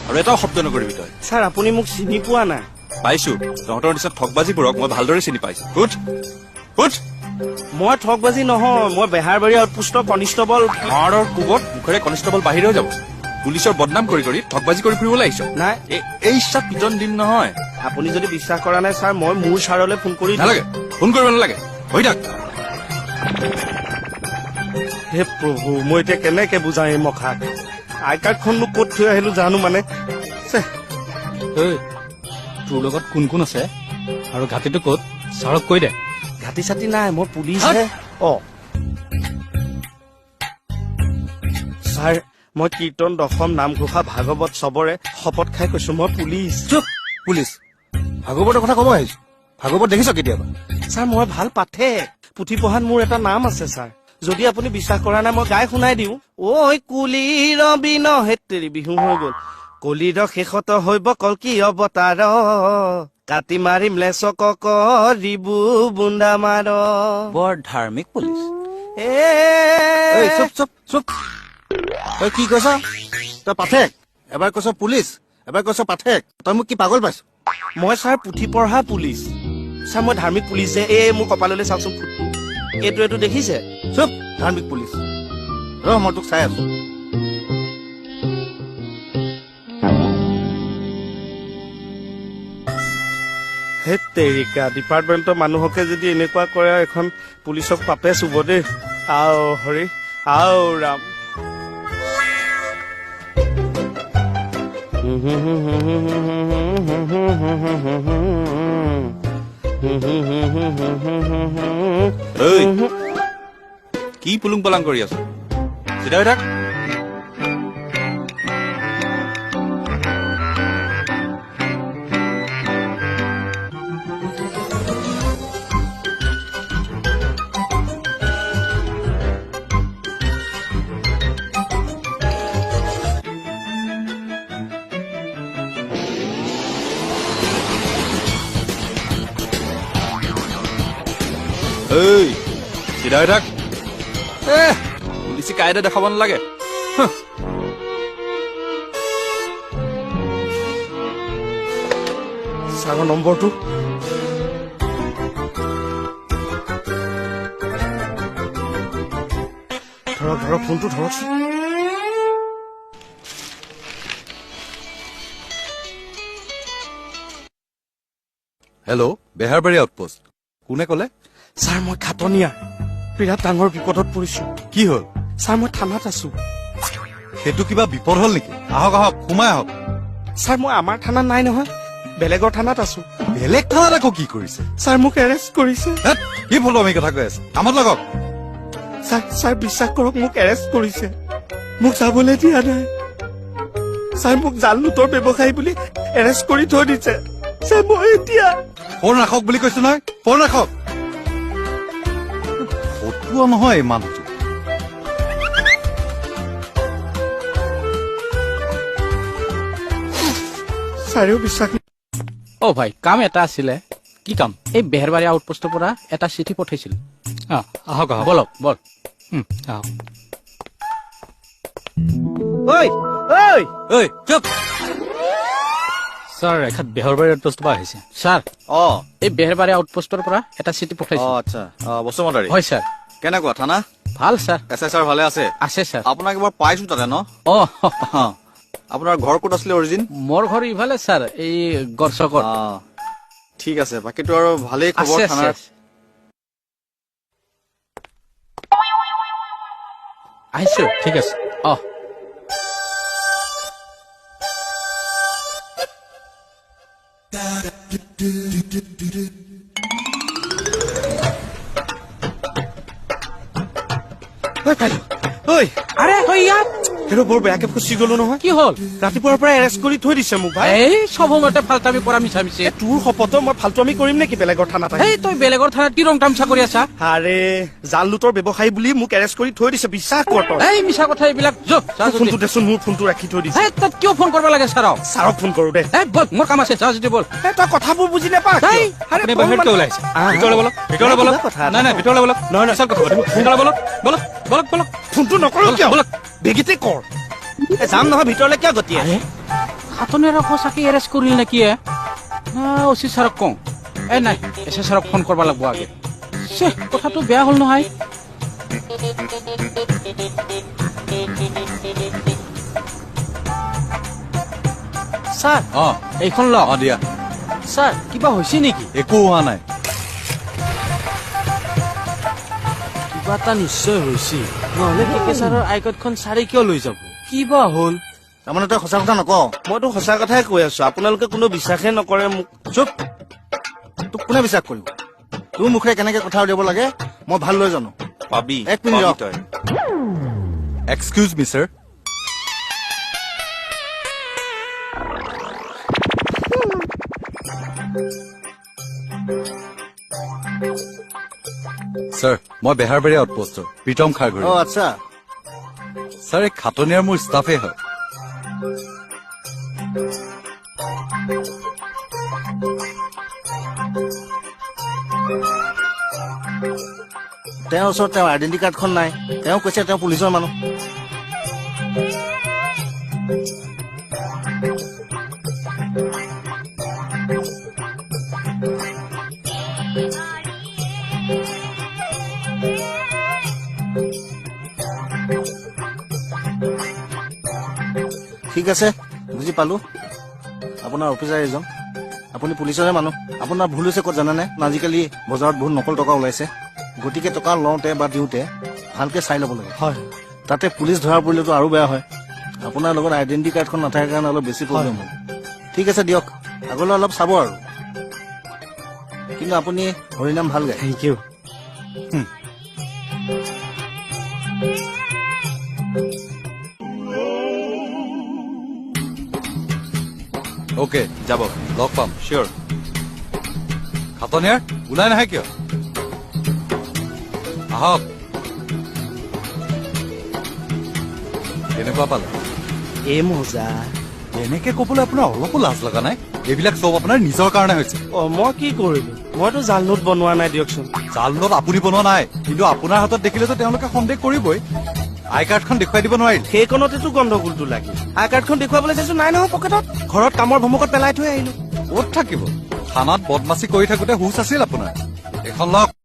আৰু এটাও শব্দ নকৰিবি তই। ছাৰ আপুনি মোক চিনি পোৱা নাই। পাইছো, তহঁতৰ নিচিনা ঠগবাজিবোৰক মই ভালদৰে চিনি পাইছো। উঠ উঠ। মই ঠগবাজি নহয়, মই বেহাৰবাৰী আউটপোষ্ট কনিষ্টবল। মাৰৰ কোবত মুখেৰে কনিষ্টবল বাহিৰেও যাব। পুলিচৰ বদনাম কৰি কৰি ঠগবাজি কৰি ফুৰিবলৈ আহিছ। নাই এই ইচ্ছা পিটন দিম নহয়। আপুনি যদি বিশ্বাস কৰা নাই ছাৰ, মই মোৰ ছাৰলৈ ফোন কৰি নালাগে, ফোন কৰিব নালাগে, হৈ থাক। হে প্ৰভু, মই এতিয়া কেনেকে বুজাম এই মখাক। আই কাৰ্ডখননো ক'ত থৈ আহিলো জানো মানে। তোৰ লগত কোন কোন আছে আৰু ঘাটিটো ক'ত ছাৰক কৈ দে। ঘাটি চাটি নাই, মই পুলিচহে। ছাৰ, মই কীৰ্তন দশম নামঘোষা ভাগৱত চবৰে শপত খাই কৈছো মই পুলিচ। চুপ। পুলিচ ভাগৱতৰ কথা ক'ব আহিছো। ভাগৱত দেখিছ কেতিয়াবা? ছাৰ, মই ভাল পাঠে। পুথি পঢ়াত মোৰ এটা নাম আছে ছাৰ। যদি আপুনি বিশ্বাস কৰা নাই মই গাই শুনাই দিওঁ। ঐ কুলিৰ বিন হেতেৰি বিহু হৈ গল। কলিৰ শেষত হৈব কল্কি অৱতাৰ। কাটি মাৰিম লেচক কৰিবু বুন্দা মাৰ। বৰ ধাৰ্মিক পুলিচ। চুপ চুপ চুপ। তই কি কৈছ? তই পাঠেক। এবাৰ কৈছ পুলিচ, এবাৰ কৈছ পাঠেক। তই মোক কি পাগল পাইছ? মই ছাৰ পুথি পঢ়া পুলিচ। ছাৰ, মই ধাৰ্মিক পুলিচ যে। মোৰ কপাললৈ চাওকচোন ফুটটো। এইটো দেখিছে? চুপ। ধাৰ্মিক পুলিচ ৰ, মই তোক চাই আছো। হে তেৰিকা, ডিপাৰ্টমেণ্টৰ মানুহকে যদি এনেকুৱা কৰে, এখন পুলিচক পাপে চুব দেই। আও হৰি, আও ৰাম। কি পুলুং পলাং কৰি আছ? চিধা হৈ থাক। চিধা হৈ থাক। পুলিচে কাইদা দেখাব নালাগে। ছাৰৰ নম্বৰটো ধৰক, ফোনটো ধৰকচোন। Hello', Beharbari outpost. কোনে ক'লে? ছাৰ, মই খাটনীয়া বিৰাট ডাঙৰ বিপদত পৰিছো। কি হ'ল? ছাৰ, মই থানাত আছো। সেইটো কিবা বিপদ হ'ল নেকি? আহক আহক, সোমাই আহক। ছাৰ, মই আমাৰ থানাত নাই নহয়, বেলেগৰ থানাত আছো। বেলেগ থানাত আকৌ কি কৰিছে? ছাৰ, মোক এৰেষ্ট কৰিছে। কি ভুল আমি কথা কৈ আছে? কামত লাগক। ছাৰ, বিশ্বাস কৰক, মোক এৰেষ্ট কৰিছে। মোক যাবলৈ দিয়া নাই। ছাৰ, মোক জাল নোটৰ ব্যৱসায়ী বুলি এৰেষ্ট কৰি থৈ দিছে। ছাৰ, মই এতিয়া ফোন ৰাখক বুলি কৈছো নহয়, ফোন ৰাখক। ফটোৱা নহয় এই মানুহটো। ছাৰেও বিশ্বাস। অ' ভাই, কাম এটা আছিলে। কি কাম? এই বেহাৰবাৰী আউটপোষ্টৰ পৰা এটা চিঠি পঠাইছিল। আহক আহক, বলক বল। আহক। ঐ চুপ। ছাৰ, এখাত বেহাৰবাৰী আউটপোষ্টৰ পৰা আহিছে। ছাৰ, এই বেহাৰবাৰী আউটপোষ্টৰ পৰা এটা চিঠি পঠাইছে। আচ্ছা, বসুমতাৰী। হয় ছাৰ। কেনেকুৱা থানা? ভাল ছাৰ। এছ আই ভালে আছে? আছে ছাৰ। আপোনাক এবাৰ পাইছো তাতে ন? আপোনাৰ ঘৰ ক'ত আছিলে অৰিজিন? মোৰ ঘৰ ইফালে ছাৰ, এই গড়চকত। ঠিক আছে, বাকীটো আৰু ভালেই খবৰ থানাৰ? আহিছো, ঠিক আছে। আৰে ইয়াত সেইটো বৰ বেয়াকে ফচি গলো নহয়। কি হ'ল? ৰাতিপুৱাৰ পৰা এৰেষ্ট কৰি থৈ দিছে মোক ভাই। এই চব সময়তে ফাল্টামি কৰা মিছা মিছি। তোৰ শপত মই ফাল্টামি কৰিম নেকি বেলেগৰ থানাত? এই তই বেলেগৰ থানাত কি ৰং তামচা কৰি আছা? আৰে জাল লুটৰ ব্যৱসায়ী বুলি মোক এৰেষ্ট কৰি থৈ দিছে, বিশ্বাস কৰ তই। এই মিছা কথা এইবিলাক। ফোনটো দেচোন, মোৰ ফোনটো ৰাখি থৈ দিছে। তাত কিয় ফোন কৰিব লাগে ছাৰক? ছাৰক ফোন কৰো দে। বল, মোৰ কাম আছে, যা যদি বল। তই কথাবোৰ বুজি নাপাৱ। আপুনি বাহিৰত কিয় ওলাইছে? ভিতৰলৈ বলক, ভিতৰলৈ বলক। নাই নাই, ভিতৰলৈ বলক। নহয় নহয়, কথা পাতিম। ভিতৰলৈ বলক, বলক বলক বলক। ফোনটো নকৰো কিয়? বলক, বেগিতে কৰ। যাম নহয়, ভিতৰলৈ কিয় গতি আছে? খাতনিয়াৰ সঁচাকে এৰেষ্ট কৰিল নেকি অচি ছাৰক কওঁ নাই এছে ছাৰক ফোন কৰিব লাগিব আগে কথাটো বেয়া হ'ল নহয় ছাৰ এইখন ল দিয়া ছাৰ কিবা হৈছে নেকি একো হোৱা নাই কিবা এটা নিশ্চয় হৈছে নহলে কেকে ছাৰৰ আই কাৰ্ডখন ছাৰে কিয় লৈ যাব কিবা হ'ল তাৰমানে তই সঁচা কথা নকওঁ মইতো সঁচা কথাই কৈ আছো আপোনালোকে কোনো বিশ্বাসে নকৰে মোক চুপ তোক কোনে বিশ্বাস কৰিব তোৰ মুখেৰে কেনেকে কথা উলিয়াব লাগে মই ভালদৰে জানো পাবি এক মিনিট পাবি ৰখ। তই এক্সকিউজ মি স্যাৰ স্যাৰ মই বেহাৰবাৰী আউটপোষ্টৰ প্ৰীতম খাৰগুৰি অ আচ্ছা স্যাৰ এই খাটনিয়াৰ মোৰ ষ্টাফে হয় তেওঁৰ ওচৰত তেওঁৰ আইডেণ্টি কাৰ্ডখন নাই তেওঁ কৈছে তেওঁ পুলিচৰ মানুহ ঠিক আছে বুজি পালো আপোনাৰ অফিচাৰ এজন আপুনি পুলিচৰে মানুহ আপোনাৰ ভুল হৈছে ক'ত জানেনে আজিকালি বজাৰত বহুত নকল টকা ওলাইছে গতিকে টকা লওঁতে বা দিওঁতে ভালকে চাই ল'ব লাগে হয় তাতে পুলিচ ধৰা পৰিলেতো আৰু বেয়া হয় আপোনাৰ লগত আইডেণ্টি কাৰ্ডখন নাথাকে কাৰণে অলপ বেছি প্ৰব্লেম হয় ঠিক আছে দিয়ক আগলৈ অলপ চাব আৰু কিন্তু আপুনি হৰিনাম ভাল গায় থেংক ইউ ওকে যাব লগ পাম চিয়ৰ খাটনিয়াৰ ওলাই নাহে কিয় আহক কেনেকুৱা পালে এই মজা এনেকে কবলৈ আপোনাৰ অলপো লাজ লগা নাই এইবিলাক চব আপোনাৰ নিজৰ কাৰণে হৈছে অ মই কি কৰিলো মইতো জাল নোট বনোৱা নাই দিয়কচোন জাল নোট আপুনি বনোৱা নাই কিন্তু আপোনাৰ হাতত দেখিলেতো তেওঁলোকে সন্দেহ কৰিবই আই কাৰ্ডখন দেখুৱাই দিব নোৱাৰিল সেইকণতেতো গণ্ডগোলটো লাগিল আই কাৰ্ডখন দেখুৱাবলৈ চাইছো নাই নহয় পকেটত ঘৰত কামৰ ভমকত পেলাই থৈ আহিলো ক'ত থাকিব থানাত বদমাচি কৰি থাকোতে হুচ আছিল আপোনাৰ এখন লওক